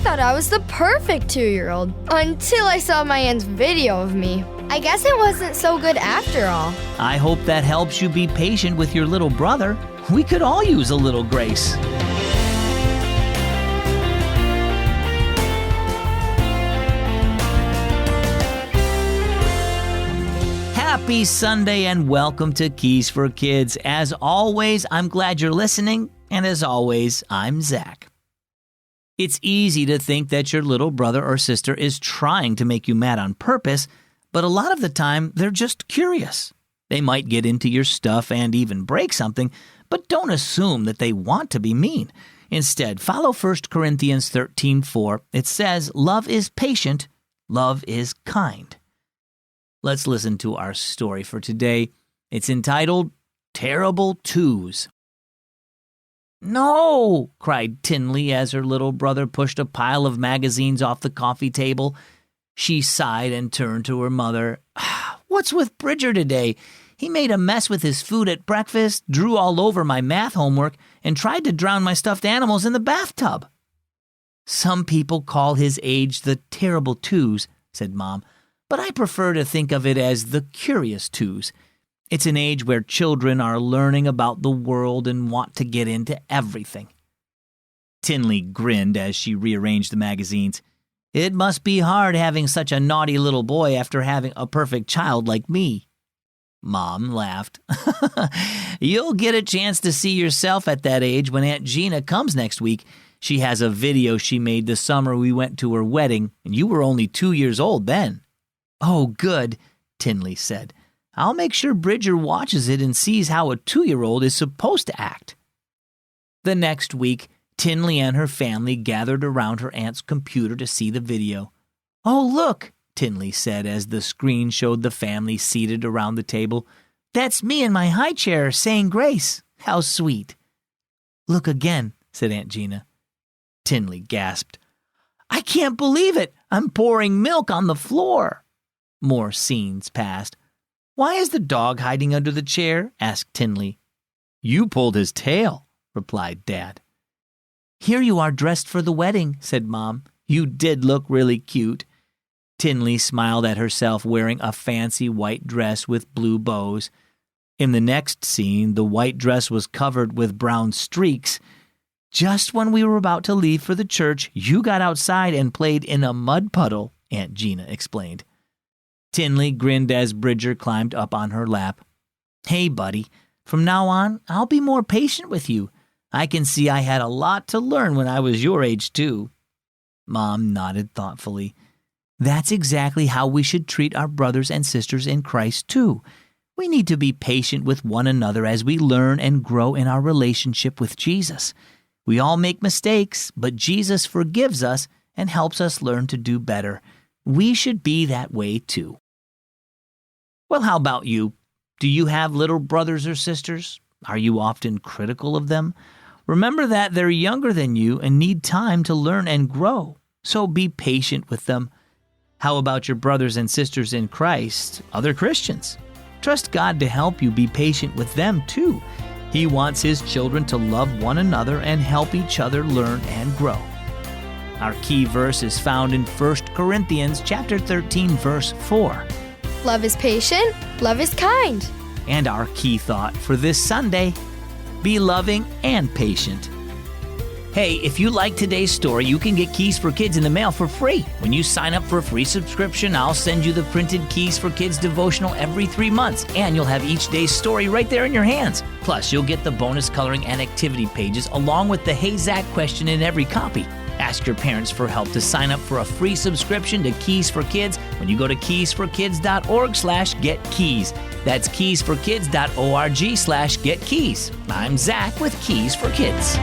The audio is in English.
thought I was the perfect 2-year-old until I saw my aunt's video of me. I guess it wasn't so good after all. I hope that helps you be patient with your little brother. We could all use a little grace. Happy Sunday and welcome to Keys for Kids. As always, I'm glad you're listening, and as always, I'm Zach. It's easy to think that your little brother or sister is trying to make you mad on purpose, but a lot of the time, they're just curious. They might get into your stuff and even break something, but don't assume that they want to be mean. Instead, follow 1 Corinthians 13:4. It says, "Love is patient, love is kind." Let's listen to our story for today. It's entitled, Terrible Twos. "No!" cried Tynlee as her little brother pushed a pile of magazines off the coffee table. She sighed and turned to her mother. "What's with Bridger today? He made a mess with his food at breakfast, drew all over my math homework, and tried to drown my stuffed animals in the bathtub." "Some people call his age the terrible twos," said Mom, "but I prefer to think of it as the curious twos. It's an age where children are learning about the world and want to get into everything." Tynlee grinned as she rearranged the magazines. "It must be hard having such a naughty little boy after having a perfect child like me." Mom laughed. "You'll get a chance to see yourself at that age when Aunt Gina comes next week. She has a video she made the summer we went to her wedding, and you were only 2 years old then." "Oh, good," Tynlee said. "I'll make sure Bridger watches it and sees how a 2-year-old is supposed to act." The next week, Tynlee and her family gathered around her aunt's computer to see the video. "Oh, look," Tynlee said as the screen showed the family seated around the table. "That's me in my high chair saying grace. How sweet." "Look again," said Aunt Gina. Tynlee gasped. "I can't believe it. I'm pouring milk on the floor." More scenes passed. "Why is the dog hiding under the chair?" asked Tynlee. "You pulled his tail," replied Dad. "Here you are dressed for the wedding," said Mom. "You did look really cute." Tynlee smiled at herself wearing a fancy white dress with blue bows. In the next scene, the white dress was covered with brown streaks. "Just when we were about to leave for the church, you got outside and played in a mud puddle," Aunt Gina explained. Tynlee grinned as Bridger climbed up on her lap. "Hey, buddy, from now on, I'll be more patient with you. I can see I had a lot to learn when I was your age, too." Mom nodded thoughtfully. "That's exactly how we should treat our brothers and sisters in Christ, too. We need to be patient with one another as we learn and grow in our relationship with Jesus. We all make mistakes, but Jesus forgives us and helps us learn to do better. We should be that way, too." Well, how about you? Do you have little brothers or sisters? Are you often critical of them? Remember that they're younger than you and need time to learn and grow, so be patient with them. How about your brothers and sisters in Christ, other Christians? Trust God to help you be patient with them too. He wants His children to love one another and help each other learn and grow. Our key verse is found in 1 Corinthians chapter 13, verse 4. Love is patient, love is kind. And our key thought for this Sunday, be loving and patient. Hey, if you like today's story, you can get Keys for Kids in the mail for free. When you sign up for a free subscription, I'll send you the printed Keys for Kids devotional every 3 months, and you'll have each day's story right there in your hands. Plus, you'll get the bonus coloring and activity pages along with the Hey Zach question in every copy. Ask your parents for help to sign up for a free subscription to Keys for Kids when you go to keysforkids.org/getkeys. That's keysforkids.org/getkeys. I'm Zach with Keys for Kids.